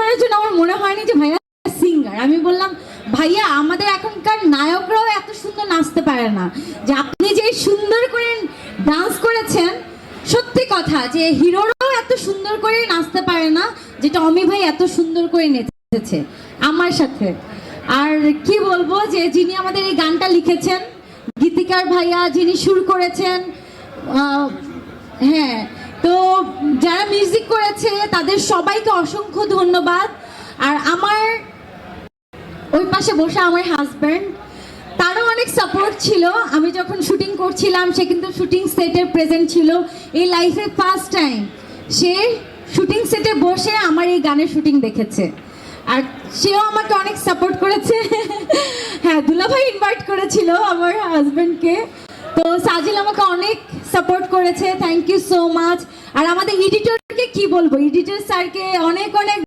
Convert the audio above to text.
প্রথমবারের জন্য আমার মনে হয়নি যে ভাইয়া সিঙ্গার। আমি বললাম ভাইয়া আমাদের এখনকার নায়করাও এত সুন্দর নাচতে পারে না, যে আপনি যে সুন্দর করে ডান্স করেছেন, সত্যি কথা যে হিরোরাও এত সুন্দর করে নাচতে পারে না যেটা অমি ভাই এত সুন্দর করে নেচেছে আমার সাথে। আর কি বলবো, যে যিনি আমাদের এই গানটা লিখেছেন গীতিকার ভাইয়া, যিনি সুর করেছেন, হ্যাঁ, তো যারা মিউজিক করেছে তাদের সবাইকে অসংখ্য ধন্যবাদ। আর আমার ওই পাশে বসে আমার হাজব্যান্ড, তারও অনেক সাপোর্ট ছিল। আমি যখন শুটিং করছিলাম সে কিন্তু শুটিং সেটে প্রেজেন্ট ছিল। এই লাইফে ফার্স্ট টাইম সে শুটিং সেটে বসে আমার এই গানের শুটিং দেখেছে, আর সেও আমাকে অনেক সাপোর্ট করেছে। হ্যাঁ, দুলাভাই ইনভাইট করেছিল আমার হাজব্যান্ডকে, তো সাজিল আমাকে অনেক সাপোর্ট করেছে, থ্যাংক ইউ সো মাচ। আর আমাদের এডিটরকে কি বলবো, এডিটর স্যারকে অনেক অনেক